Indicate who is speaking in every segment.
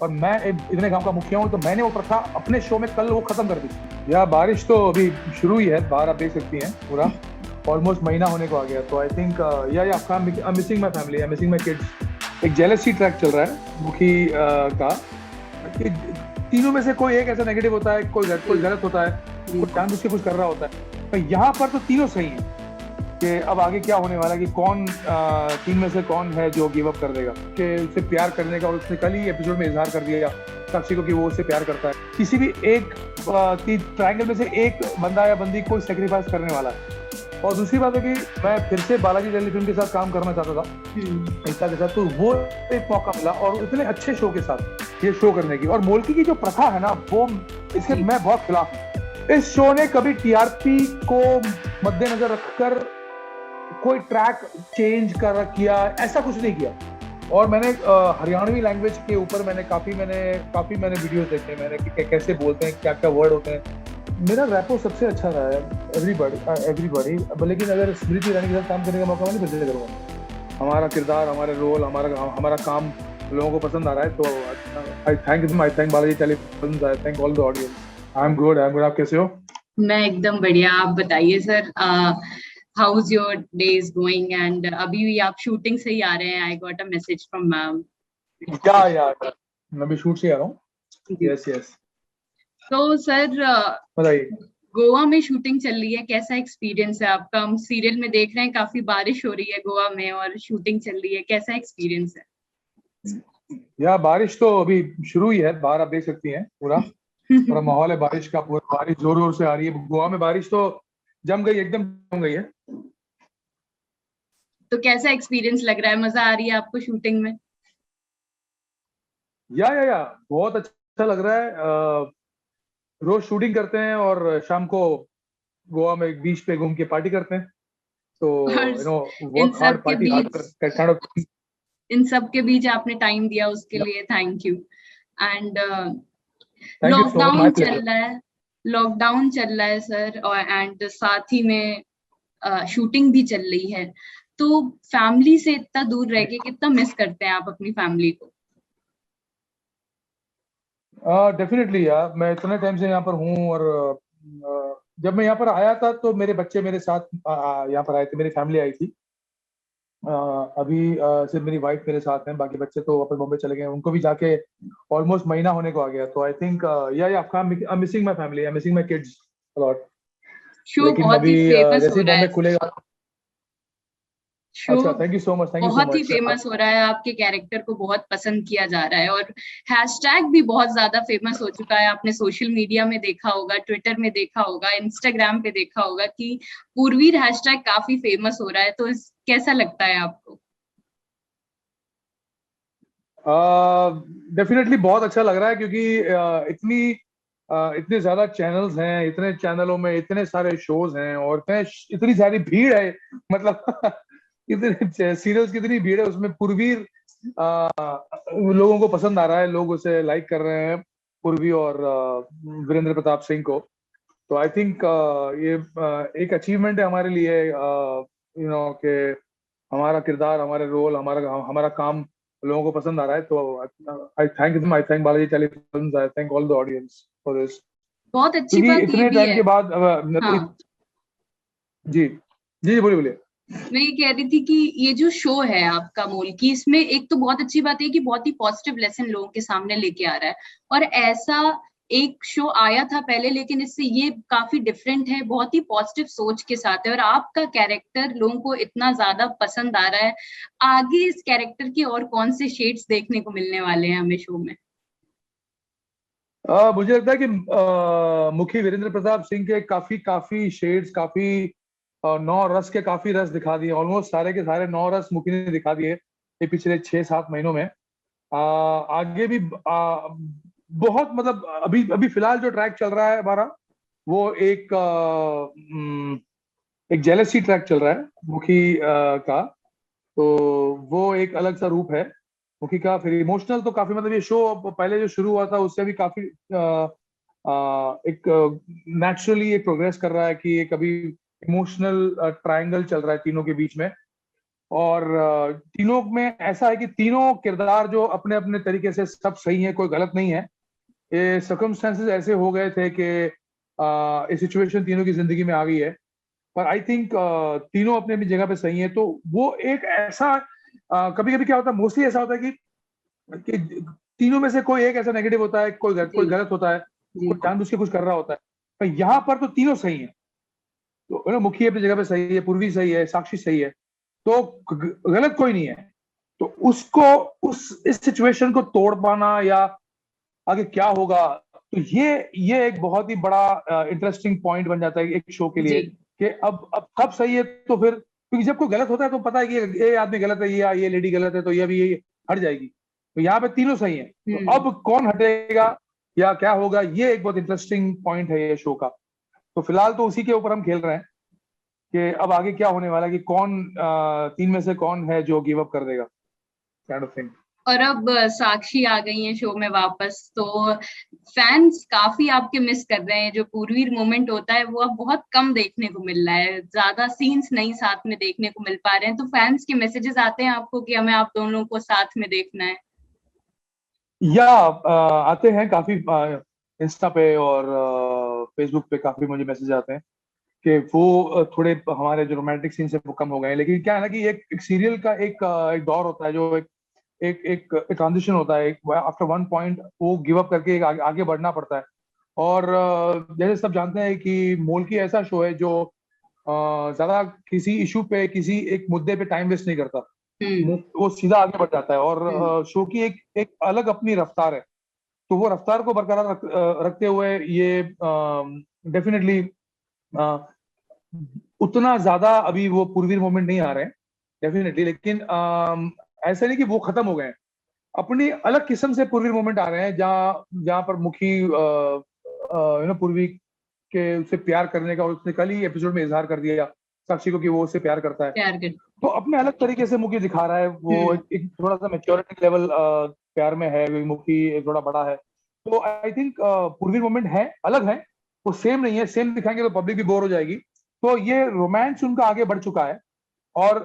Speaker 1: और मैं इतने गांव का मुखिया हूँ, तो मैंने वो प्रथा अपने शो में कल वो खत्म कर दी। या बारिश तो अभी शुरू ही है, बाहर आप देख सकती हैं, पूरा ऑलमोस्ट महीना होने को आ गया। तो आई थिंक या I missing my family, I missing my kids. एक जेलसी ट्रैक चल रहा है मुखी का, कि तीनों में से कोई एक ऐसा नेगेटिव होता है, कोई गलत होता है, कोई जानबूझ के कुछ कर रहा होता है। तो यहाँ पर तो तीनों सही हैं कि अब आगे क्या होने वाला है, कि कौन तीन में से कौन है जो गिव अप कर देगा, कि उसे प्यार करने का। और उसने कल ही एपिसोड में इजहार कर दिया साक्षी को कि वो उससे प्यार करता है। किसी भी एक ट्रायंगल में से एक बंदा या बंदी कोई सेक्रीफाइस करने वाला है। और दूसरी बात है कि मैं फिर से बालाजी टेलीफिल्म के साथ काम करना चाहता था एकता के साथ, तो वो एक मौका मिला और इतने अच्छे शो के साथ ये शो करने की। और मोल्की की जो प्रथा है ना, वो इसके मैं बहुत खिलाफ हूँ। इस शो ने कभी टीआरपी को मद्देनजर रखकर कोई ट्रैक चेंज किया, ऐसा कुछ नहीं किया। और मैंने हरियाणवी लैंग्वेज के ऊपर काफी मैंने वीडियोस देखे, मैंने कि कैसे बोलते हैं, क्या क्या वर्ड होते हैं। मेरा रैपो सबसे अच्छा रहा है एवरीबॉडी। लेकिन अगर स्मृति ईरानी के साथ काम करने का मौका मिले, फिर से करूँगा। हमारा किरदार, हमारे रोल, हमारा काम लोगों को पसंद आ रहा है। तो आई thank Balaji telefilms, I thank all the audience. I am good. आप कैसे हो?
Speaker 2: मैं एकदम बढ़िया। आप बताइए sir, how is your days going? And अभी भी आप शूटिंग से ही आ रहे हैं? I got a message from ma'am.
Speaker 1: या मैं भी शूट से आ रहा हूँ। यस।
Speaker 2: तो सर
Speaker 1: बताइए।
Speaker 2: गोवा में शूटिंग चल रही है, कैसा एक्सपीरियंस है आपका? हम सीरियल में देख रहे हैं काफी बारिश हो रही है गोवा में और शूटिंग चल रही है, कैसा एक्सपीरियंस है?
Speaker 1: या बारिश तो अभी शुरू ही है, बाहर आप देख सकती हैं, पूरा माहौल है बारिश का। पूरा बारिश जोर जोर से आ रही है। गोवा में बारिश तो एकदम जम गई है।
Speaker 2: तो कैसा एक्सपीरियंस लग रहा है? मजा आ रही है आपको शूटिंग में?
Speaker 1: या बहुत अच्छा लग रहा है। रोज शूटिंग करते हैं और शाम को गोवा में बीच पे घूम के पार्टी करते हैं। तो
Speaker 2: इन
Speaker 1: वर्क
Speaker 2: सब
Speaker 1: हार्ड
Speaker 2: के
Speaker 1: पार्टी
Speaker 2: बीच
Speaker 1: हार्ड काइंड ऑफ।
Speaker 2: इन सब के बीच आपने टाइम दिया उसके लिए thank you. And
Speaker 1: thank you so much, my pleasure.
Speaker 2: Lockdown चल रहा है सर, और एंड साथ ही में शूटिंग भी चल रही है। तो फैमिली से इतना दूर रह के कितना मिस करते हैं आप अपनी फैमिली को?
Speaker 1: डेफिनेटली यार, मैं इतने टाइम से यहाँ पर हूँ। और जब मैं यहाँ पर आया था तो मेरे बच्चे मेरे साथ यहाँ पर आए थे, मेरी फैमिली आई थी। अभी सिर्फ मेरी वाइफ मेरे साथ हैं, बाकी बच्चे तो वापस बॉम्बे चले गए। उनको भी जाके ऑलमोस्ट महीना होने को आ गया। तो आई थिंक या missing my family, I missing my kids a lot.
Speaker 2: Show
Speaker 1: लेकिन
Speaker 2: बहुत
Speaker 1: अभी
Speaker 2: ही फेमस
Speaker 1: जैसे
Speaker 2: हो
Speaker 1: ही
Speaker 2: रहा
Speaker 1: बॉम्बे
Speaker 2: है।
Speaker 1: खुलेगा।
Speaker 2: शो
Speaker 1: अच्छा, thank you so much, thank you सो
Speaker 2: बहुत ही
Speaker 1: मच।
Speaker 2: फेमस हो रहा है, आपके कैरेक्टर को बहुत पसंद किया जा रहा है और हैशटैग भी बहुत ज्यादा फेमस हो चुका है। आपने सोशल मीडिया में देखा होगा, ट्विटर में देखा होगा, इंस्टाग्राम पे देखा होगा कि पूर्वीर हैशटैग काफी फेमस हो रहा है। तो कैसा लगता है आपको?
Speaker 1: डेफिनेटली बहुत अच्छा लग रहा है, क्योंकि इतने ज्यादा चैनल्स हैं, इतने चैनलों में इतने सारे शोज हैं, और इतनी सारी भीड़ है। मतलब इतने सीरियल्स की इतनी भीड़ है, उसमें पूर्वीर लोगों को पसंद आ रहा है, लोग उसे लाइक कर रहे हैं, पूर्वी और वीरेंद्र प्रताप सिंह को। तो आई थिंक ये एक अचीवमेंट है हमारे लिए, कि हमारा किरदार, हमारे रोल, हमारा काम लोगों को पसंद आ रहा है। तो आई thank Balaji telefilms, I thank all the audience for this.
Speaker 2: बहुत अच्छी
Speaker 1: क्योंकि
Speaker 2: बात ये
Speaker 1: इतने
Speaker 2: भी
Speaker 1: टाइम
Speaker 2: है।
Speaker 1: के बाद
Speaker 2: हाँ,
Speaker 1: जी जी बोलिए।
Speaker 2: मैं ये कह रही थी कि ये जो शो है आपका मोल्की, इसमें एक तो बहुत अच्छी बात है कि बहुत ही पॉजिटिव लेसन लोगों के सामने लेके आ रहा है। और ऐसा एक शो आया था पहले, लेकिन इससे ये काफी डिफरेंट है, बहुत ही पॉजिटिव सोच के साथ है और आपका कैरेक्टर लोगों को इतना ज्यादा पसंद आ रहा है। आगे इस कैरेक्टर के और कौन से शेड्स देखने को मिलने वाले हैं हमें शो में?
Speaker 1: मुझे लगता है कि मुखी वीरेंद्र प्रताप सिंह के काफी काफी शेड्स, काफी 9 रस के काफी रस दिखा दिए। ऑलमोस्ट सारे के सारे 9 रस मुखी ने दिखा दिए ये पिछले 6-7 महीनों में। आगे भी बहुत, मतलब अभी अभी फिलहाल जो ट्रैक चल रहा है हमारा, वो एक जेलसी ट्रैक चल रहा है मुखी का। तो वो एक अलग सा रूप है मुखी का। फिर इमोशनल तो काफी, मतलब ये शो पहले जो शुरू हुआ था उससे भी काफी एक नेचुरली एक प्रोग्रेस कर रहा है, कि एक अभी इमोशनल ट्रायंगल चल रहा है तीनों के बीच में। और तीनों में ऐसा है कि तीनों किरदार जो अपने अपने तरीके से सब सही है, कोई गलत नहीं है। ये सर्कमस्टेंसेस ऐसे हो गए थे कि ये सिचुएशन तीनों की जिंदगी में आ गई है, पर आई थिंक तीनों अपने अपनी जगह पे सही है। तो वो एक ऐसा कभी कभी क्या होता है, मोस्टली ऐसा होता है कि तीनों में से कोई एक ऐसा नेगेटिव होता है, कोई
Speaker 2: जी
Speaker 1: गलत होता है,
Speaker 2: जी
Speaker 1: कोई जानबूझ के कुछ कर रहा होता है। पर यहाँ पर तो तीनों सही है। तो मुखी अपनी जगह पे सही है, पूर्वी सही है, साक्षी सही है, तो गलत कोई नहीं है। तो उसको इस सिचुएशन को तोड़ पाना या आगे क्या होगा, तो ये एक बहुत ही बड़ा इंटरेस्टिंग पॉइंट बन जाता है एक शो के लिए,
Speaker 2: जी
Speaker 1: कि अब सब सही है तो फिर, क्योंकि जब कोई गलत होता है तो पता है कि ये आदमी गलत है, ये लेडी गलत है, तो ये भी ये हट जाएगी। तो यहाँ पे तीनों सही है, तो अब कौन हटेगा या क्या होगा, ये एक बहुत इंटरेस्टिंग पॉइंट है ये शो का। तो फिलहाल तो उसी के ऊपर हम खेल रहे हैं कि अब आगे क्या होने वाला है, कि कौन तीन में से कौन है जो गिव अप कर देगा, काइंड ऑफ थिंग।
Speaker 2: और अब साक्षी आ गई है शो में वापस, तो फैंस काफी आपके मिस कर रहे हैं। जो पूर्वीर मोमेंट होता है वो अब बहुत कम देखने को मिल रहा है, ज्यादा सीन्स नहीं साथ में देखने को मिल पा रहे हैं। तो फैंस के मैसेजेस आते हैं आपको कि हमें आप दोनों को साथ में देखना है?
Speaker 1: या आते हैं काफी, इंस्टा पे और फेसबुक पे काफी मुझे मैसेज आते हैं कि वो थोड़े हमारे जो रोमांटिक सीन से वो कम हो गए हैं। लेकिन क्या है ना कि एक सीरियल का एक दौर होता है, जो एक एक ट्रांजिशन होता है, एक आफ्टर वन पॉइंट वो गिव अप करके एक आगे बढ़ना पड़ता है। और जैसे सब जानते हैं कि मोल्की ऐसा शो है जो ज्यादा किसी इशू पे, किसी एक मुद्दे पे टाइम वेस्ट नहीं करता। वो सीधा आगे बढ़ जाता है, और शो की एक एक अलग अपनी रफ्तार है। तो वो रफ्तार को बरकरार रखते हुए ये डेफिनेटली उतना ज्यादा अभी वो पूर्वीर मोमेंट नहीं आ रहे हैं डेफिनेटली, लेकिन ऐसा नहीं कि वो खत्म हो गए हैं। अपनी अलग किस्म से पूर्वी मोमेंट आ रहे हैं, जहाँ जहाँ पर मुखी पूर्वी के उससे प्यार करने का, उसने कल ही एपिसोड में इजहार कर दिया साक्षी को कि वो उससे प्यार करता है।
Speaker 2: प्यार कर
Speaker 1: तो अपने अलग तरीके से मुखी दिखा रहा है, वो एक थोड़ा सा मेच्योरिटी लेवल प्यार में है, मुखी थोड़ा बड़ा है। तो आई थिंक पूर्वी मोमेंट है, अलग है, वो सेम नहीं है। सेम दिखाएंगे तो पब्लिक भी बोर हो जाएगी। तो ये रोमांस उनका आगे बढ़ चुका है, और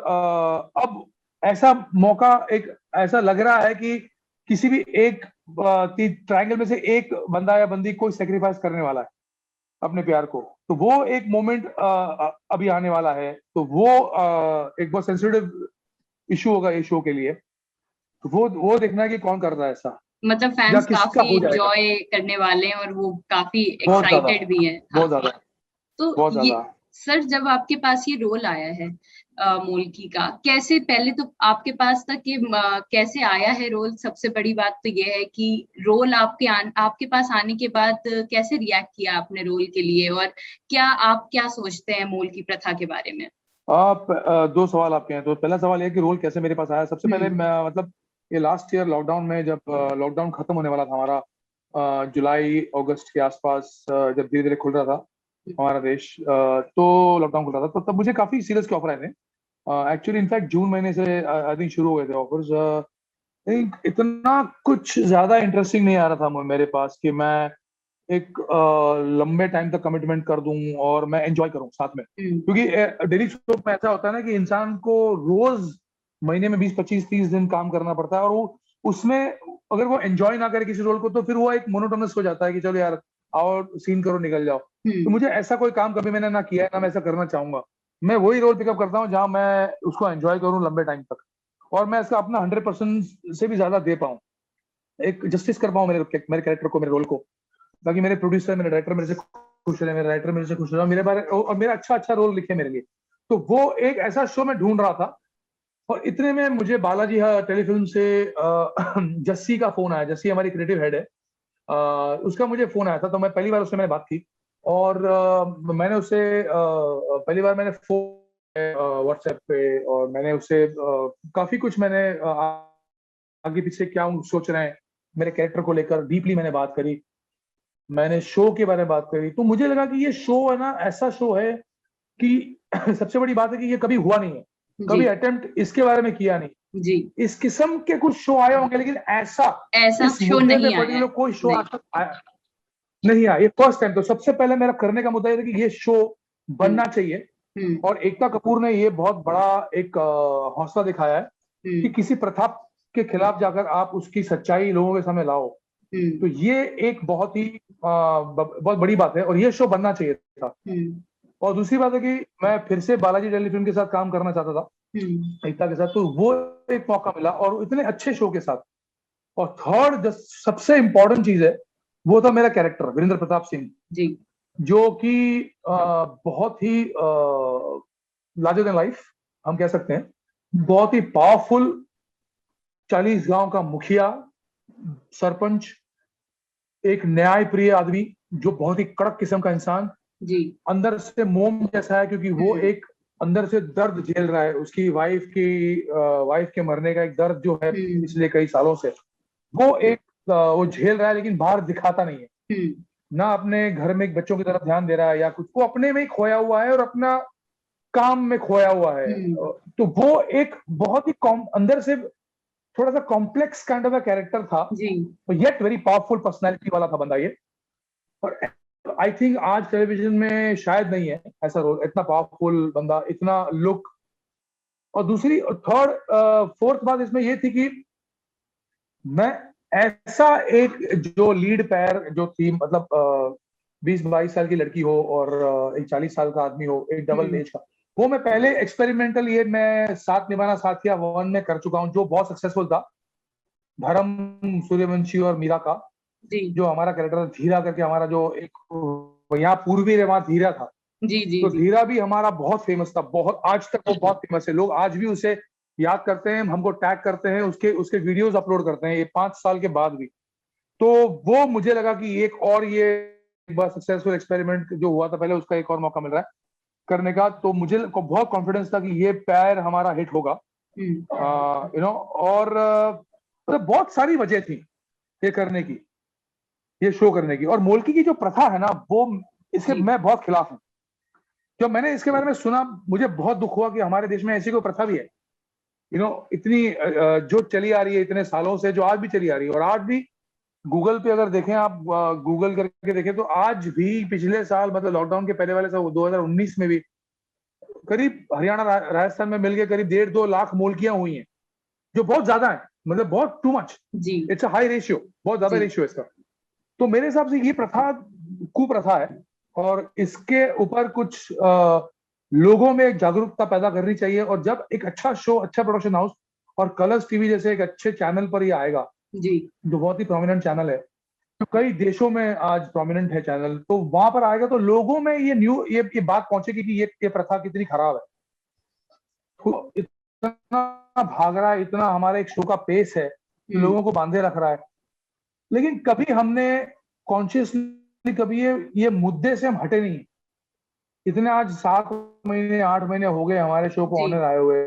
Speaker 1: अब ऐसा मौका एक ऐसा लग रहा है कि किसी भी एक ट्रायंगल में से एक बंदा या बंदी कोई सेक्रीफाइस करने वाला है अपने प्यार को। तो वो एक मोमेंट अभी आने वाला है। तो वो एक बहुत सेंसिटिव इशू होगा ये शो के लिए। तो वो देखना है कि कौन कर रहा है ऐसा,
Speaker 2: मतलब
Speaker 1: या
Speaker 2: फैंस
Speaker 1: किसका
Speaker 2: काफी
Speaker 1: हो जाएगा।
Speaker 2: एंजॉय करने वाले हैं और वो काफी
Speaker 1: बहुत ज्यादा,
Speaker 2: एक्साइटेड भी हैं। हाँ,
Speaker 1: बहुत ज्यादा,
Speaker 2: तो
Speaker 1: बहुत
Speaker 2: ये
Speaker 1: ज्यादा।
Speaker 2: सर, जब आपके पास ये रोल आया है मोल्की का, कैसे, पहले तो आपके पास तक ये कैसे आया है रोल? सबसे बड़ी बात तो ये है कि रोल आपके पास आने के बाद कैसे रिएक्ट किया आपने रोल के लिए, और आप क्या सोचते हैं मोल्की प्रथा के बारे में?
Speaker 1: आप दो सवाल आपके हैं। तो पहला सवाल ये कि रोल कैसे मेरे पास आया। सबसे पहले मतलब ये लास्ट ईयर लॉकडाउन में, जब लॉकडाउन खत्म होने वाला था हमारा, जुलाई अगस्त के आसपास, जब धीरे धीरे खुल रहा था हमारा देश, तो लॉकडाउन खुल रहा था, तो तब मुझे काफी सीरियस के ऑफर आए थे। एक्चुअली इनफैक्ट जून महीने से आई थिंक शुरू हुए थे ऑफर्स। इतना कुछ ज्यादा इंटरेस्टिंग नहीं आ रहा था मेरे पास कि मैं एक लंबे टाइम तक कमिटमेंट कर दूं और मैं एंजॉय करूं साथ में। क्योंकि डेली सोप में ऐसा होता है ना कि इंसान को रोज महीने में 20 25 30 दिन काम करना पड़ता है, और वो उसमें अगर वो एंजॉय ना करे किसी रोल को, तो फिर वो एक मोनोटोनस हो जाता है कि चलो यार आओ सीन करो निकल जाओ। तो मुझे ऐसा कोई काम कभी मैंने ना किया है, ना मैं ऐसा करना चाहूंगा। मैं वही रोल पिकअप करता हूँ जहां मैं उसको एंजॉय करूं लंबे टाइम तक, और मैं इसका अपना 100% से भी ज्यादा दे पाऊं, एक जस्टिस कर पाऊं मेरे कैरेक्टर को, मेरे रोल को, ताकि मेरे प्रोड्यूसर, मेरे डायरेक्टर मेरे से खुश रहे, मेरे राइटर मेरे से खुश रहे, मेरे बारे और मेरा अच्छा अच्छा रोल लिखे मेरे लिए। तो वो एक ऐसा शो मैं ढूंढ रहा था, और इतने में मुझे बालाजी टेलीफिल्म से जस्सी का फोन आया। जस्सी हमारी क्रिएटिव हेड है, उसका मुझे फोन आया था। तो मैं पहली बार उससे मैंने बात की, और मैंने उससे पहली बार मैंने फोन व्हाट्सएप पे, और मैंने उससे काफी कुछ मैंने आगे पीछे क्या सोच रहे हैं मेरे कैरेक्टर को लेकर डीपली मैंने बात करी। मैंने शो के बारे में बात करी, तो मुझे लगा कि ये शो है ना, ऐसा शो है कि सबसे बड़ी बात है कि ये कभी हुआ नहीं है, कभी अटेम्प्ट इसके बारे में किया नहीं
Speaker 2: जी।
Speaker 1: इस किस्म के कुछ शो आए होंगे, लेकिन ऐसा इस
Speaker 2: शो
Speaker 1: मुद्दे
Speaker 2: नहीं
Speaker 1: पे
Speaker 2: आया
Speaker 1: पर्टिकुलर कोई शो आज तक नहीं आया। ये फर्स्ट टाइम। तो सबसे पहले मेरा करने का मुद्दा ये था कि ये शो बनना चाहिए, और एकता कपूर ने ये बहुत बड़ा एक हौसला दिखाया है कि किसी प्रथा के खिलाफ जाकर आप उसकी सच्चाई लोगों के सामने लाओ। तो ये एक बहुत ही बहुत बड़ी बात है और ये शो बनना चाहिए था। और दूसरी बात है कि मैं फिर से बालाजी टेलीफिल्म के साथ काम करना चाहता था, एकता के साथ, तो वो एक मौका मिला और इतने अच्छे शो के साथ। और थर्ड जो सबसे इंपॉर्टेंट चीज है वो था मेरा कैरेक्टर वीरेंद्र प्रताप सिंह
Speaker 2: जी,
Speaker 1: जो कि बहुत ही लार्जर देन लाइफ हम कह सकते हैं, बहुत ही पावरफुल 40 गांव का मुखिया, सरपंच, एक न्याय प्रिय आदमी जो बहुत ही कड़क किस्म का इंसान,
Speaker 2: जी,
Speaker 1: अंदर से मोम जैसा है क्योंकि वो एक अंदर से दर्द झेल रहा है, उसकी वाइफ के मरने का एक दर्द जो है पिछले कई सालों से, वो एक वो झेल रहा है लेकिन बाहर दिखाता नहीं है। ना अपने घर में एक बच्चों की तरफ ध्यान दे रहा है या कुछ, वो अपने में ही खोया हुआ है और अपना काम में खोया हुआ है। तो वो एक बहुत ही अंदर से थोड़ा सा complex kind of a character था, तो येट वेरी पावरफुल पर्सनैलिटी वाला था बंदा ये। और आई थिंक आज टेलीविजन में शायद नहीं है ऐसा रोल, इतना पावरफुल बंदा, इतना लुक। और दूसरी फोर्थ बात इसमें ये थी कि मैं ऐसा एक जो लीड पैर जो थी, मतलब 20-22 साल की लड़की हो और एक 40 साल का आदमी हो, एक डबल एज का, वो मैं पहले एक्सपेरिमेंटल ये मैं साथ निभाना साथिया 1 में कर चुका हूँ जो बहुत सक्सेसफुल था, धर्म सूर्यवंशी और मीरा का, जो हमारा कैरेक्टर धीरा करके, हमारा जो एक यहाँ पूर्वी रेवा धीरा था, तो धीरा भी हमारा बहुत फेमस था, बहुत, आज तक वो बहुत फेमस है, लोग आज भी उसे याद करते हैं, हमको टैग करते हैं, उसके वीडियोस अपलोड करते हैं, ये 5 साल के बाद भी। तो वो मुझे लगा कि एक और ये एक बार सक्सेसफुल एक्सपेरिमेंट जो हुआ था पहले, उसका एक और मौका मिल रहा है करने का, तो मुझे बहुत कॉन्फिडेंस था कि ये पैर हमारा हिट होगा, यू नो। और मतलब बहुत सारी वजह थी ये करने की, ये शो करने की। और मोल्की की जो प्रथा है ना, वो इसके मैं बहुत खिलाफ हूँ। जब मैंने इसके बारे में सुना मुझे बहुत दुख हुआ कि हमारे देश में ऐसी कोई प्रथा भी है, यू नो, इतनी जो चली आ रही है इतने सालों से, जो आज भी चली आ रही है। और आज भी गूगल पे अगर देखें आप, गूगल करके देखें, तो आज भी पिछले साल, मतलब लॉकडाउन के पहले वाले साल 2019 में भी करीब हरियाणा राजस्थान में मिलकर करीब 1.5-2 लाख मोल्कियां हुई हैं, जो बहुत ज्यादा है, मतलब बहुत too much, it's a high ratio, बहुत ज्यादा रेशियो है इसका। तो मेरे हिसाब से ये प्रथा कुप्रथा है और इसके ऊपर कुछ लोगों में एक जागरूकता पैदा करनी चाहिए। और जब एक अच्छा शो, अच्छा प्रोडक्शन हाउस और कलर्स टीवी जैसे एक अच्छे चैनल पर ये आएगा, जो बहुत ही प्रोमिनेंट चैनल है, तो कई देशों में आज प्रोमिनेंट है चैनल, तो वहां पर आएगा तो लोगों में ये बात पहुंचेगी कि ये प्रथा कितनी खराब है। तो इतना भाग रहा है, इतना हमारे एक शो का पेस है, लोगों को बांधे रख रहा है, लेकिन कभी हमने कॉन्शियसली कभी ये मुद्दे से हम हटे नहीं। इतने आज 7 महीने 8 महीने हो गए हमारे शो को ऑनर आए हुए,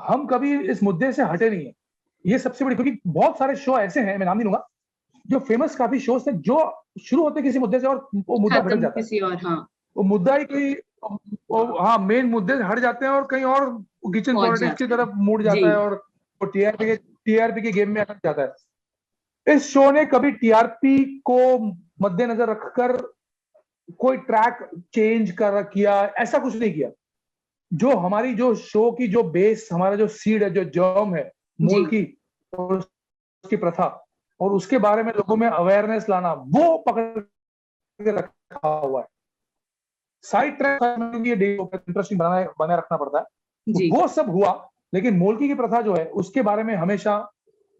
Speaker 1: हम कभी इस मुद्दे से हटे नहीं है। ये सबसे बड़ी, क्योंकि बहुत सारे शो ऐसे हैं, मैं नाम नहीं लूंगा, जो फेमस काफी शोज थे जो शुरू होते किसी मुद्दे से और वो मुद्दा भटक जाता है,
Speaker 2: और
Speaker 1: वो मुद्दा ही कोई, हाँ, मेन मुद्दे से हट जाते हैं और कहीं और किचन पॉलिटिक्स की तरफ मुड़ जाता है और वो टीआरपी के गेम में अटक जाता है। इस शो ने कभी टीआरपी को मद्देनजर रखकर कोई ट्रैक चेंज किया, ऐसा कुछ नहीं किया। जो हमारी जो शो की जो बेस, हमारा जो सीड है, जो जर्म है, मोल्की और उसकी प्रथा और उसके बारे में लोगों में अवेयरनेस लाना, वो पकड़ के रखा हुआ है। साइड ट्रैक इंटरेस्टिंग बनाए रखना पड़ता है, वो सब हुआ। लेकिन मोल्की की प्रथा जो है उसके बारे में हमेशा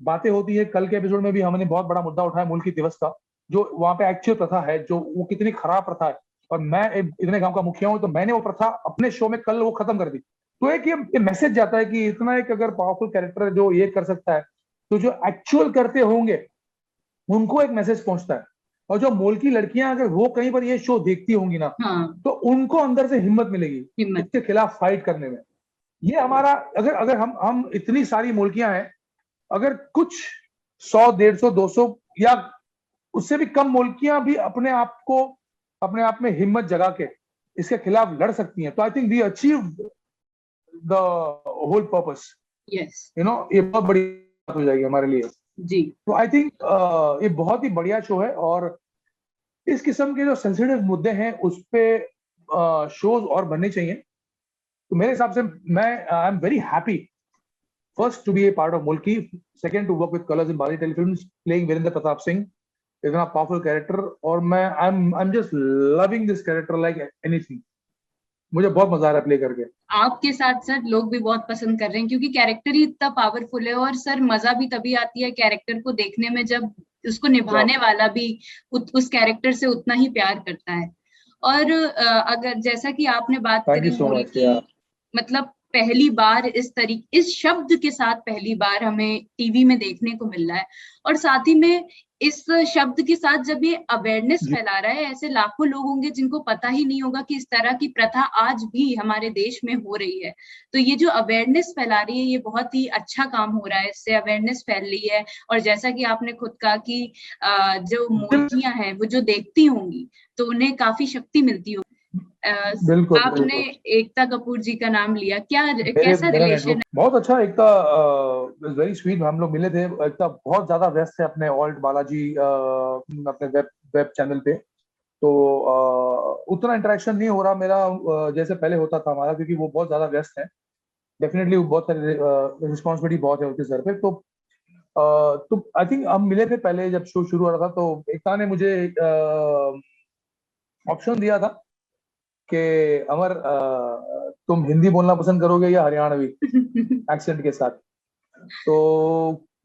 Speaker 1: बातें होती है। कल के एपिसोड में भी हमने बहुत बड़ा मुद्दा उठाया मोल्की दिवस का, जो वहां पे एक्चुअल प्रथा है, जो वो कितनी खराब प्रथा है। और मैं इतने गांव का मुखिया हूं, तो मैंने वो प्रथा अपने शो में कल वो खत्म कर दी। तो एक ये मैसेज जाता है कि इतना एक अगर पावरफुल कैरेक्टर जो ये कर सकता है, तो जो एक्चुअल करते होंगे उनको एक मैसेज पहुंचता है। और जो मोल्की लड़कियां अगर वो कहीं पर ये शो देखती होंगी ना, तो उनको अंदर से हिम्मत मिलेगी इसके खिलाफ फाइट करने में। ये हमारा, अगर हम इतनी सारी मोल्कियां हैं, अगर कुछ 100, 150, 200 या उससे भी कम मोल्कियां भी अपने आप में हिम्मत जगा के इसके खिलाफ लड़ सकती हैं, तो I think we achieve the whole purpose. You know, ये बहुत बड़ी बात हो जाएगी हमारे लिए। तो आई थिंक ये बहुत ही बढ़िया शो है और इस किस्म के जो सेंसिटिव मुद्दे हैं उस पे शोज और बनने चाहिए। तो मेरे हिसाब से मैं I am very happy first to be a part of Mulki, second to work with Colors in Balaji telefilms playing Virendra Pratap Singh, इतना पावरफुल कैरेक्टर। और मैं I am just loving this character like anything. मुझे बहुत मजा आ रहा है प्ले करके।
Speaker 2: आपके साथ सर लोग भी बहुत पसंद कर रहे हैं क्योंकि कैरेक्टर ही इतना पावरफुल है, और सर मजा भी तभी आती है कैरेक्टर को देखने में जब उसको निभाने वाला भी उस कैरेक्टर से उतना ही प्यार करता है। और अगर जैसा कि आपने बात
Speaker 1: थैंक
Speaker 2: करी
Speaker 1: यू सो मच।
Speaker 2: मोल्की, मतलब पहली बार इस शब्द के साथ पहली बार हमें टीवी में देखने को मिल रहा है, और साथ ही में इस शब्द के साथ जब ये अवेयरनेस फैला रहा है, ऐसे लाखों लोग होंगे जिनको पता ही नहीं होगा कि इस तरह की प्रथा आज भी हमारे देश में हो रही है। तो ये जो अवेयरनेस फैला रही है, ये बहुत ही अच्छा काम हो रहा है, इससे अवेयरनेस फैल रही है। और जैसा कि आपने खुद कहा कि जो मोल्कियां हैं वो जो देखती होंगी तो उन्हें काफी शक्ति मिलती होगी।
Speaker 1: बिल्कुल
Speaker 2: आपने
Speaker 1: बिल्कुल।
Speaker 2: एकता कपूर जी का नाम लिया, क्या
Speaker 1: मेरे
Speaker 2: कैसा
Speaker 1: मेरा
Speaker 2: रिलेशन
Speaker 1: नेटवर्क बहुत अच्छा। एकता वेरी स्वीट, हम लोग मिले थे। एकता बहुत ज्यादा व्यस्त है अपने ऑल्ट बालाजी अपने वेब वेब चैनल पे, तो उतना इंटरेक्शन नहीं हो रहा मेरा जैसे पहले होता था हमारा, क्योंकि वो बहुत ज्यादा व्यस्त है। डेफिनेटली बहुत सारी रिस्पॉन्सिबिलिटी बहुत है उसके सर पे। तो आई थिंक हम मिले थे पहले जब शो शुरू हो रहा था, तो एकता ने मुझे ऑप्शन दिया था कि अमर तुम हिंदी बोलना पसंद करोगे या हरियाणवी
Speaker 2: है?
Speaker 1: एक्सेंट के साथ। तो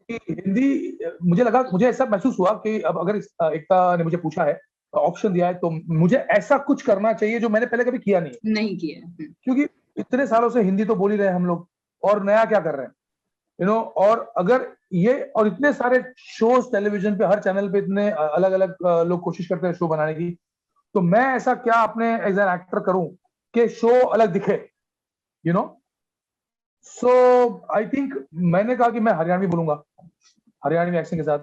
Speaker 1: हिंदी, मुझे ऐसा महसूस हुआ कि अब अगर एकता ने मुझे पूछा है, ऑप्शन दिया है, तो मुझे ऐसा कुछ करना चाहिए जो मैंने पहले कभी किया नहीं है।
Speaker 2: नहीं किया।
Speaker 1: क्योंकि इतने सालों से हिंदी तो बोल ही रहे हैं हम लोग, और नया क्या कर रहे हैं, और अगर ये और इतने सारे शोज टेलीविजन पे, हर चैनल पे इतने अलग अलग लोग कोशिश करते हैं शो बनाने की, तो मैं ऐसा क्या अपने एज एन एक्टर करूं कि शो अलग दिखे, you know. So I think मैंने कहा कि मैं हरियाणवी बोलूंगा, हरियाणवी एक्सेंट के साथ।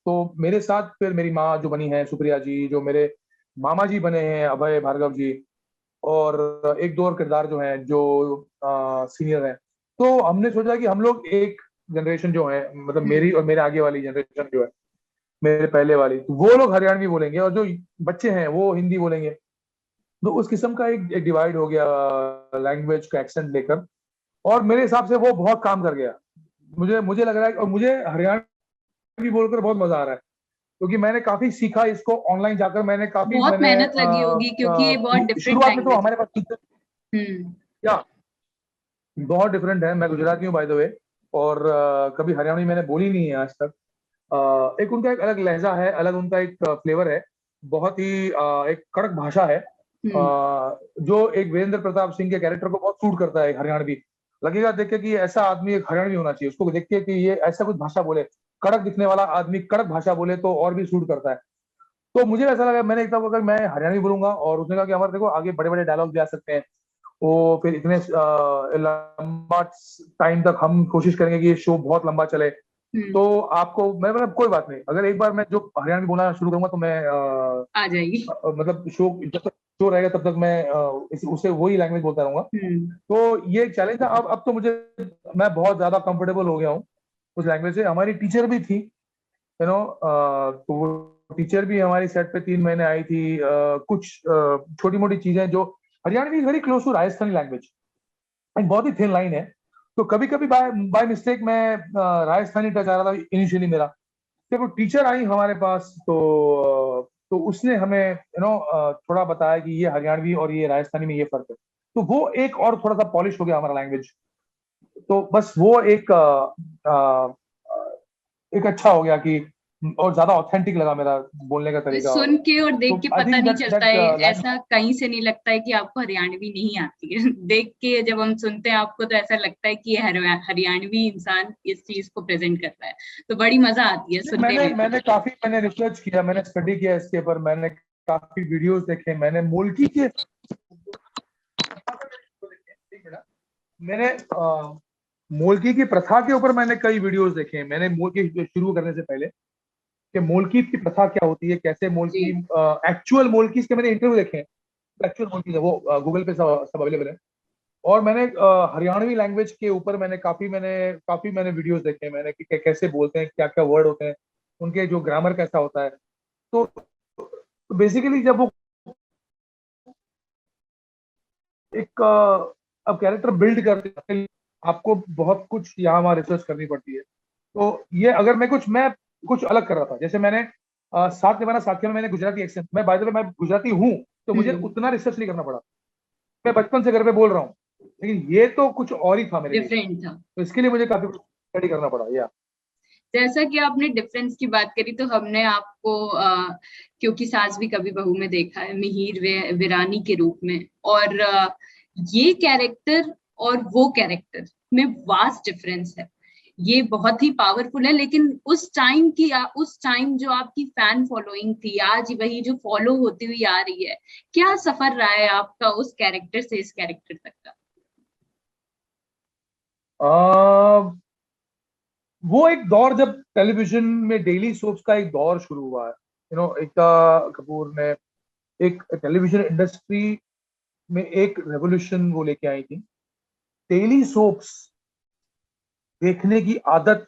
Speaker 1: तो मेरे साथ फिर मेरी माँ जो बनी है सुप्रिया जी, जो मेरे मामा जी बने हैं अभय भार्गव जी, और एक दो और किरदार जो हैं जो सीनियर हैं। तो हमने सोचा कि हम लोग एक जनरेशन जो है, मतलब मेरी और मेरे आगे वाली जनरेशन जो है, मेरे पहले वाली, तो वो लोग हरियाणवी बोलेंगे और जो बच्चे हैं वो हिंदी बोलेंगे। तो उस किस्म का एक डिवाइड हो गया लैंग्वेज का एक्सेंट लेकर, और मेरे हिसाब से वो बहुत काम कर गया। मुझे मुझे लग रहा है, और मुझे हरियाणवी बोलकर बहुत मजा आ रहा है, क्योंकि मैंने काफी सीखा इसको ऑनलाइन जाकर।
Speaker 2: बहुत मेहनत लगी होगी क्योंकि ये बहुत डिफरेंट
Speaker 1: शुरुआत में तो
Speaker 2: लैंग्वेज
Speaker 1: हमारे पास टीचर,
Speaker 2: है।
Speaker 1: क्या बहुत डिफरेंट है। मैं गुजराती हूँ बाय द वे, और कभी हरियाणवी मैंने बोली नहीं है आज तक। एक उनका एक अलग लहजा है, अलग उनका एक फ्लेवर है, बहुत ही एक कड़क भाषा है,
Speaker 2: हम्म।
Speaker 1: जो एक वीरेंद्र प्रताप सिंह के कैरेक्टर को बहुत सूट करता है हरियाणवी। लगेगा देख के कि ऐसा आदमी एक हरियाणवी होना चाहिए, उसको देख के कि ये ऐसा कुछ भाषा बोले, कड़क दिखने वाला आदमी कड़क भाषा बोले तो और भी सूट करता है। तो मुझे ऐसा लगा, मैंने एक अगर मैं हरियाणवी बोलूंगा, और उसने कहा कि हमारे देखो आगे बड़े बड़े डायलॉग भी आ सकते हैं, वो फिर इतने लंबा टाइम तक हम कोशिश करेंगे कि ये शो बहुत लंबा चले।
Speaker 2: हम्म।
Speaker 1: तो आपको मैं मतलब कोई बात नहीं, अगर एक बार मैं जो हरियाणवी बोलना शुरू करूंगा तो मैं
Speaker 2: आ जाएगी।
Speaker 1: मतलब शो जब तक शो रहेगा तब तक मैं उससे वही लैंग्वेज बोलता रहूंगा।
Speaker 2: हम्म।
Speaker 1: तो ये एक चैलेंज था। अब तो मुझे, मैं बहुत ज्यादा कंफर्टेबल हो गया हूँ उस लैंग्वेज से। हमारी टीचर भी थी, तो वो टीचर भी हमारी सेट पे 3 महीने आई थी। कुछ छोटी मोटी चीजें जो Haryanvi is very close to Rajasthani language, एक बहुत ही थिन लाइन है। तो कभी कभी बाय बाय मिस्टेक मैं राजस्थानी टच आ रहा था इनिशियली मेरा। जब वो टीचर आई हमारे पास, तो उसने हमें थोड़ा बताया कि ये हरियाणवी और ये राजस्थानी में ये फर्क है। तो वो एक और थोड़ा सा पॉलिश हो गया हमारा लैंग्वेज। तो बस वो एक अच्छा हो गया कि, और ज्यादा ऑथेंटिक लगा मेरा बोलने का तरीका।
Speaker 2: सुन के और देख
Speaker 1: तो
Speaker 2: के
Speaker 1: आई
Speaker 2: पता
Speaker 1: थिंक
Speaker 2: नहीं
Speaker 1: दैट
Speaker 2: चलता
Speaker 1: दैट
Speaker 2: है,
Speaker 1: लैंग्वेज।
Speaker 2: ऐसा कहीं से नहीं लगता है कि आपको हरियाणवी नहीं आती है। देख के जब हम सुनते हैं आपको तो ऐसा लगता है कि ये हरियाणवी इंसान इस चीज को प्रेजेंट कर रहा है, तो बड़ी मजा आती है सुनने
Speaker 1: मैंने
Speaker 2: में।
Speaker 1: मैंने रिसर्च किया, मैंने स्टडी किया इसके ऊपर, मैंने काफी वीडियोस देखे, मैंने मोल्की के, मैंने मोल्की की प्रथा के ऊपर मैंने कई वीडियोस देखे हैं। मैंने मोल्की शुरू करने से पहले कि मोल्की की प्रथा क्या होती है, कैसे मोल्की,
Speaker 2: जी।
Speaker 1: एक्चुअल मोल्की के मैंने इंटरव्यू देखे हैं। एक्चुअल मोल्की है वो गूगल पे सब अवेलेबल है। और मैंने हरियाणवी लैंग्वेज के ऊपर मैंने वीडियोस देखे हैं, मैंने कि कैसे बोलते हैं, क्या क्या वर्ड होते हैं, उनके जो ग्रामर कैसा होता है। तो बेसिकली जब वो एक अब कैरेक्टर बिल्ड करने के लिए आपको बहुत कुछ यहाँ वहाँ रिसर्च करनी पड़ती है। तो ये अगर मैं कुछ अलग कर रहा था, जैसे मैंने साथ निभाना साथियों में मैंने गुजराती एक्सेंट, मैं बाय द वे मैं गुजराती हूँ, तो मुझे उतना रिसर्च नहीं करना पड़ा, मैं बचपन से घर पे बोल रहा हूँ, लेकिन ये तो कुछ और ही था मेरे लिए,
Speaker 2: डिफरेंट था।
Speaker 1: तो इसके लिए मुझे काफी स्टडी करना पड़ा। या
Speaker 2: जैसा कि आपने डिफरेंस की बात करी, तो हमने आपको क्योंकि सास भी कभी बहू में देखा है मिहिर वीरानी के रूप में, और ये कैरेक्टर और वो कैरेक्टर में वास्ट डिफरेंस है। ये बहुत ही पावरफुल है, लेकिन उस टाइम जो आपकी फैन फॉलोइंग थी, आज वही जो फॉलो होती हुई आ रही है, क्या सफर रहा है आपका उस कैरेक्टर से इस कैरेक्टर तक का?
Speaker 1: वो एक दौर जब टेलीविजन में डेली सोप्स का एक दौर शुरू हुआ है, एकता कपूर ने एक टेलीविजन इंडस्ट्री में एक रेवोल्यूशन वो लेके आई थी। डेली सोप्स देखने की आदत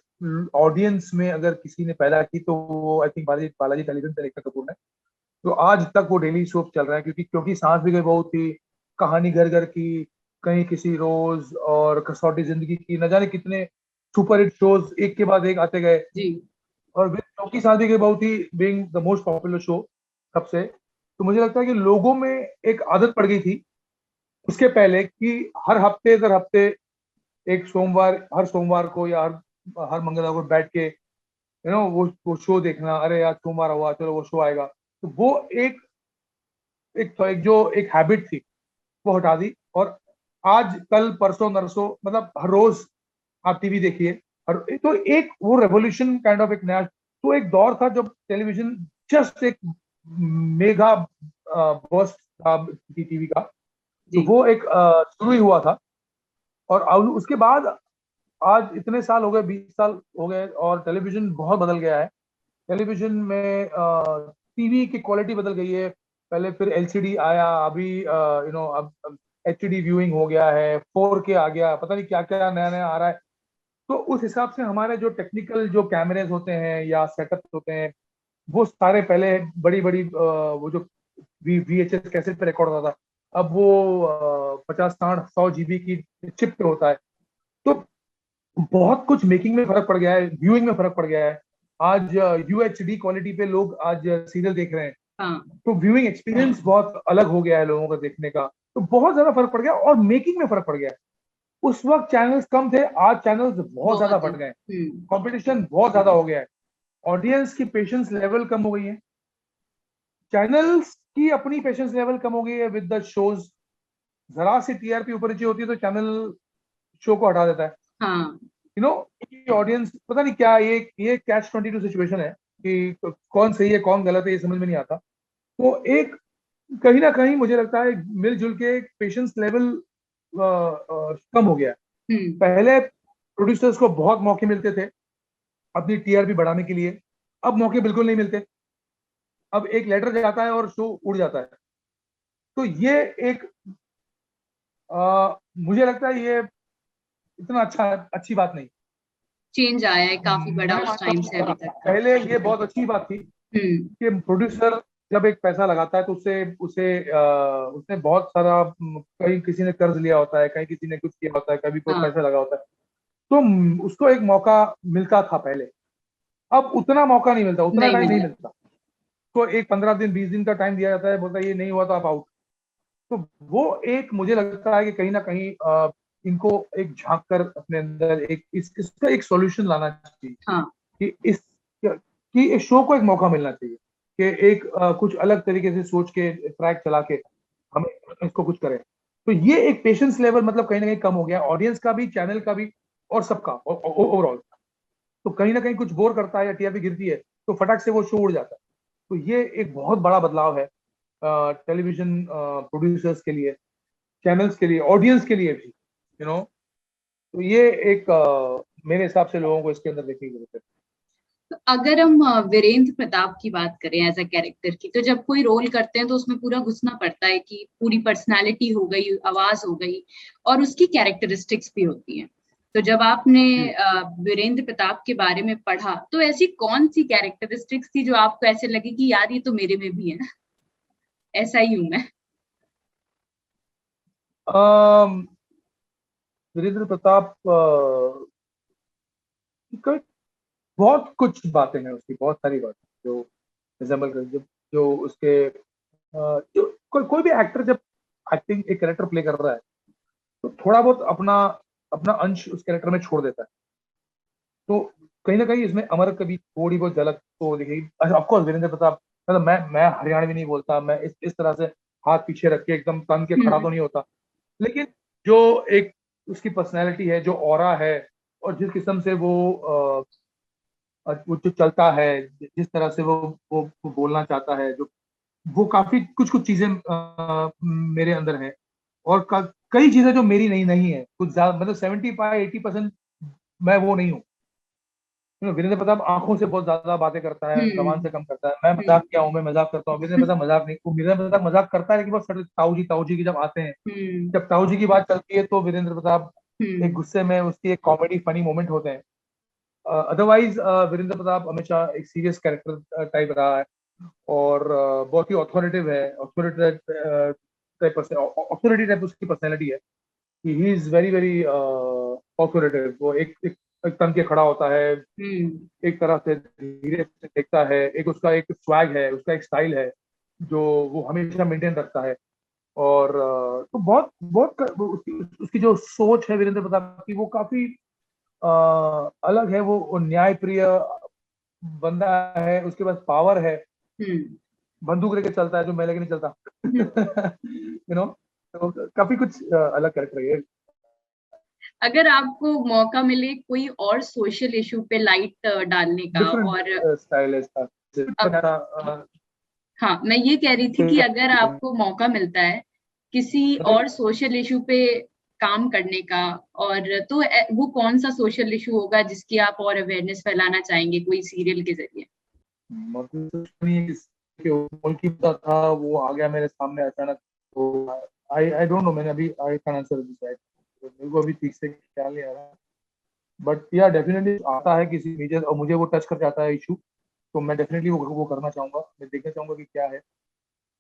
Speaker 1: ऑडियंस में अगर किसी ने पैदा की तो वो आई थिंक बालाजी टेलीविजन से एकता कपूर ने, तो आज तक वो डेली सोप चल रहा है, क्योंकि सांस भी गई बहू थी, कहानी घर घर की, कहीं किसी रोज, और कसौटी जिंदगी की, न जाने कितने सुपर हिट शोज एक के बाद एक आते गए।
Speaker 2: जी।
Speaker 1: और विद चौकी शादी की बहू थी being the most popular show सबसे, तो मुझे लगता है कि लोगों में एक आदत पड़ गई थी उसके पहले कि हर हफ्ते एक हर सोमवार को या हर मंगलवार को बैठ के वो शो देखना, अरे यार सोमवार हुआ चलो वो शो आएगा, तो वो एक हैबिट थी वो हटा दी। और आज कल परसों नरसों मतलब हर रोज आप टीवी देखिए, तो एक वो रेवोल्यूशन काइंड ऑफ एक नया, तो एक दौर था जब टेलीविजन जस्ट एक मेगा बर्स्ट था टीवी का, तो वो एक शुरू ही हुआ था। और उसके बाद आज इतने साल हो गए, 20 साल हो गए, और टेलीविजन बहुत बदल गया है। टेलीविजन में टीवी की क्वालिटी बदल गई है, पहले फिर एलसीडी आया, अभी अब एचडी व्यूइंग हो गया है, 4K आ गया, पता नहीं क्या क्या नया नया आ रहा है। तो उस हिसाब से हमारे जो टेक्निकल जो कैमरेज होते हैं या सेटअप होते हैं, वो सारे पहले बड़ी बड़ी वो जो VHS कैसेट पे रिकॉर्ड होता था, अब वो 50 60 100 GB की चिप पे होता है। तो बहुत कुछ मेकिंग में फर्क पड़ गया है, व्यूइंग में फर्क पड़ गया है। आज UHD क्वालिटी पे लोग आज सीरियल देख रहे हैं,
Speaker 2: हाँ।
Speaker 1: तो व्यूइंग एक्सपीरियंस बहुत अलग हो गया है लोगों का देखने का, तो बहुत ज्यादा फर्क पड़ गया और मेकिंग में फर्क पड़ गया है। उस वक्त चैनल्स कम थे, आज चैनल्स बहुत ज्यादा बढ़ गए, कंपटीशन बहुत ज्यादा हो गया है, ऑडियंस की पेशेंस लेवल कम हो गई है, चैनल्स की अपनी पेशेंस लेवल कम हो गई है विद द शोज। जरा सी TRP ऊपर नीचे होती है तो चैनल शो को हटा देता है।
Speaker 2: हाँ।
Speaker 1: ऑडियंस पता नहीं क्या, ये कैच 22 सिचुएशन है कि कौन सही है कौन गलत है, ये समझ में नहीं आता। तो एक कहीं ना कहीं मुझे लगता है मिलजुल के पेशेंस लेवल कम हो गया है। पहले प्रोड्यूसर्स को बहुत मौके मिलते थे अपनी TRP बढ़ाने के लिए, अब मौके बिल्कुल नहीं मिलते। अब एक लेटर जाता है और शो उड़ जाता है। तो ये एक मुझे लगता है ये इतना अच्छी बात नहीं।
Speaker 2: चेंज आया है काफी बड़ा
Speaker 1: मैं
Speaker 2: उस
Speaker 1: मानता
Speaker 2: टाइम
Speaker 1: हूँ
Speaker 2: से अभी तक का।
Speaker 1: पहले ये बहुत अच्छी बात थी कि प्रोड्यूसर जब एक पैसा लगाता है तो उससे उसे उसने बहुत सारा कहीं किसी ने कर्ज लिया होता है, कहीं किसी ने कुछ किया होता है, कभी कोई पैसा लगा होता है, तो उसको एक मौका मिलता था पहले। अब उतना मौका नहीं मिलता, उतना टाइम नहीं मिलता। तो एक 15 दिन 20 दिन का टाइम दिया जाता है, बोलता है ये नहीं हुआ तो आप आउट। तो वो एक मुझे लगता है कि कहीं ना कहीं इनको एक झांक कर अपने अंदर इसका एक सॉल्यूशन लाना चाहिए।
Speaker 2: हाँ।
Speaker 1: कि इस शो को एक मौका मिलना चाहिए कि एक कुछ अलग तरीके से सोच के ट्रैक चला के हम इसको कुछ करें। तो ये एक पेशेंस लेवल मतलब कहीं ना कहीं कम हो गया, ऑडियंस का भी, चैनल का भी, और सबका ओवरऑल। तो कहीं ना कहीं कुछ बोर करता है या TRP गिरती है तो फटाक से वो शो उड़ जाता है। तो ये एक बहुत बड़ा बदलाव है टेलीविजन प्रोड्यूसर्स के लिए, चैनल्स के लिए, ऑडियंस के लिए भी, तो ये एक मेरे हिसाब से लोगों को इसके अंदर देखने की जरूरत है।
Speaker 2: तो अगर हम वीरेंद्र प्रताप की बात करें एज अ कैरेक्टर की, तो जब कोई रोल करते हैं तो उसमें पूरा घुसना पड़ता है कि पूरी पर्सनालिटी हो गई, आवाज हो गई, और उसकी कैरेक्टरिस्टिक्स भी होती हैं। तो जब आपने वीरेंद्र प्रताप के बारे में पढ़ा, तो ऐसी कौन सी कैरेक्टरिस्टिक्स थी जो आपको ऐसे लगी कि यार ये तो मेरे में भी है, ऐसा ही हूं मैं?
Speaker 1: वीरेंद्र प्रताप बहुत कुछ बातें हैं उसकी, बहुत सारी बातें जो रिजेंबल कर, जो उसके जो कोई भी एक्टर जब एक्टिंग एक कैरेक्टर प्ले कर रहा है तो थोड़ा बहुत अपना अपना अंश उस कैरेक्टर में छोड़ देता है। तो कहीं ना कहीं इसमें अमर कभी थोड़ी बहुत झलक तो दिखेगी। ऑफ कोर्स वीरेंद्र प्रताप, मतलब मैं हरियाणवी नहीं बोलता, मैं इस तरह से हाथ पीछे रख के एकदम तन के खड़ा तो नहीं होता, लेकिन जो एक उसकी पर्सनैलिटी है, जो ऑरा है, और जिस किस्म से वो जो चलता है, जिस तरह से वो बोलना चाहता है, जो वो काफी कुछ कुछ चीजें मेरे अंदर है, और कई चीजें जो मेरी नहीं नहीं है, कुछ ज्यादा, मतलब 75-80% मैं वो नहीं हूँ। वीरेंद्र प्रताप आंखों से बहुत ज्यादा बातें करता है, जबान से कम करता है। मैं मजाक किया हूँ, मैं मजाक करता हूँ, वीरेंद्र प्रताप मजाक नहीं, वीरेंद्र प्रताप मजाक करता है लेकिन बहुत ताऊ जी की जब आते हैं, जब ताऊ जी की बात चलती है तो वीरेंद्र प्रताप एक गुस्से में, उसकी एक कॉमेडी फनी मोमेंट होते हैं। अदरवाइज वीरेंद्र प्रताप हमेशा एक सीरियस कैरेक्टर टाइप रहा है, और बहुत ही ऑथोरिटेटिव है, ऑथोरिटी टाइप उसकी पर्सनैलिटी है। He is very very authoritative. वो एक तन के खड़ा होता है, एक तरह से धीरे से देखता है, एक उसका एक स्वैग है, उसका एक स्टाइल है जो वो हमेशा मेंटेन रखता है। और तो बहुत बहुत उसकी जो सोच है वीरेंद्र प्रताप की, वो काफी अलग है। वो न्याय प्रिय बंदा है, उसके पास पावर है, बंदूक लेके चलता है जो मैं लेके नहीं चलता। तो काफी कुछ अलग कैरेक्टर है।
Speaker 2: अगर आपको मौका मिले कोई और सोशल इशू पे लाइट डालने का, और
Speaker 1: स्टाइल है इसका।
Speaker 2: हाँ, मैं ये कह रही थी कि अगर आपको मौका मिलता है किसी और सोशल इशू पे काम करने का, और तो वो कौन सा सोशल इशू होगा जिसकी आप और अवेयरनेस फैलाना चाहेंगे कोई सीरियल के जरिए?
Speaker 1: मोल्की था, वो आ गया मेरे सामने अचानक, तो आई डोंट नो, मैंने अभी आई कैन आंसर दिस, मेरे को अभी ठीक से ख्याल नहीं आ रहा, बट या डेफिनेटली आता है किसी मेजर और मुझे वो टच कर जाता है इशू, तो मैं डेफिनेटली वो करना चाहूंगा। मैं देखना चाहूंगा कि क्या है,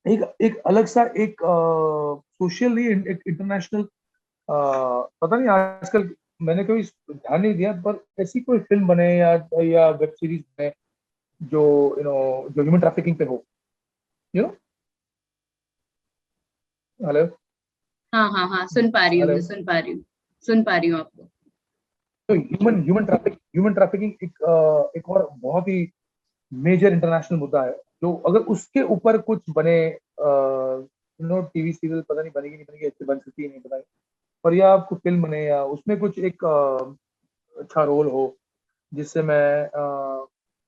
Speaker 1: एक एक अलग सा एक सोशल नहीं, एक इंटरनेशनल, पता नहीं आजकल मैंने कभी ध्यान नहीं दिया, पर ऐसी कोई फिल्म बने या वेब सीरीज बने जो जो ह्यूमन ट्रैफिकिंग पे हो, यू नो। हेलो।
Speaker 2: हाँ हाँ हाँ, सुन पा रही हूँ, मैं
Speaker 1: हेलो।
Speaker 2: सुन पा रही हूँ आपको।
Speaker 1: तो ह्यूमन ट्रैफिकिंग एक और बहुत ही मेजर इंटरनेशनल मुद्दा है, जो अगर उसके ऊपर कुछ बने, टीवी सीरियल, पता नहीं बनेगी नहीं बनेगी, अच्छी बन सकती है नहीं, पता नहीं, पर या आपको फिल्म बने या उसमें कुछ एक अच्छा रोल हो जिससे मैं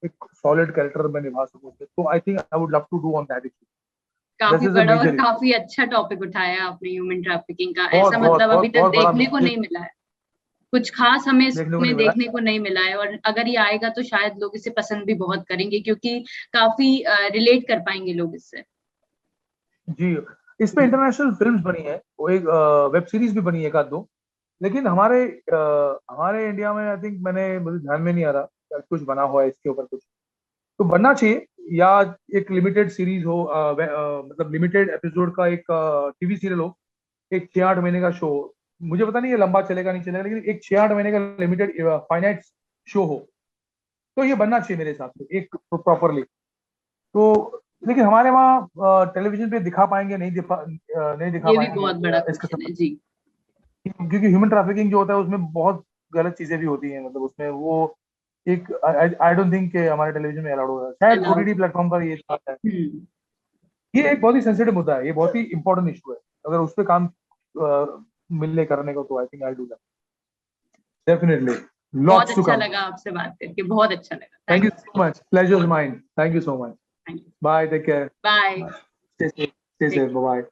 Speaker 1: एक सॉलिड कैरेक्टर में निभा सकूं, तो I think I would love to do on that issue. This
Speaker 2: काफी
Speaker 1: इज अ
Speaker 2: बड़ा और
Speaker 1: मेजर इशू।
Speaker 2: काफी अच्छा टॉपिक उठाया आपने, ह्यूमन ट्रैफिकिंग का।
Speaker 1: बहुत
Speaker 2: ऐसा
Speaker 1: बहुत
Speaker 2: मतलब अभी
Speaker 1: बहुत
Speaker 2: तक
Speaker 1: बहुत बड़ा
Speaker 2: देखने को
Speaker 1: ये
Speaker 2: नहीं मिला है, कुछ खास हमें
Speaker 1: देखने को
Speaker 2: इसमें
Speaker 1: नहीं मिला।
Speaker 2: देखने को नहीं मिला है, और अगर ये आएगा तो शायद लोग इसे पसंद भी बहुत करेंगे, क्योंकि काफी रिलेट कर पाएंगे लोग इससे।
Speaker 1: जी, इस पे इंटरनेशनल फिल्म्स बनी है, वो एक वेब सीरीज भी बनी है, एक आध दो, लेकिन हमारे इंडिया में आई थिंक मुझे ध्यान में नहीं आ रहा कि कुछ बना हुआ है इसके ऊपर कुछ, तो बनना चाहिए। या एक लिमिटेड सीरीज हो, मतलब लिमिटेड एपिसोड का एक टीवी सीरियल हो, एक 6-8 महीने का शो। मुझे पता नहीं ये लंबा चलेगा नहीं चलेगा, लेकिन एक 6-8 महीने का लिमिटेड फाइनाइट शो हो तो ये बनना चाहिए मेरे हिसाब से, एक प्रॉपरली। तो लेकिन हमारे वहाँ टेलीविजन पे दिखा पाएंगे, नहीं दिखा
Speaker 2: ये भी
Speaker 1: पाएंगे
Speaker 2: बहुत बड़ा
Speaker 1: इस
Speaker 2: क्वेश्चन
Speaker 1: किस्म
Speaker 2: है
Speaker 1: का,
Speaker 2: जी।
Speaker 1: क्योंकि ह्यूमन ट्रैफिकिंग जो होता है उसमें बहुत गलत चीजें भी होती हैं, मतलब उसमें वो एक आई डोंट थिंक हमारे टेलीविजन में अलाउड होगा, शायद
Speaker 2: अलाउड।
Speaker 1: ओटीटी प्लेटफॉर्म पर ये बात है। ये एक बहुत ही सेंसिटिव मुद्दा है, ये बहुत ही इंपॉर्टेंट इशू है, अगर उस पर काम मिलने करने को, तो I think I do that definitely.
Speaker 2: बहुत
Speaker 1: लॉट्स टू
Speaker 2: अच्छा
Speaker 1: कम।
Speaker 2: लगा आपसे बात करके, बहुत अच्छा लगा।
Speaker 1: Thank you
Speaker 2: thank
Speaker 1: so much, pleasure is mine, thank you so much.
Speaker 2: You.
Speaker 1: Bye, take care,
Speaker 2: bye.
Speaker 1: Stay safe, bye.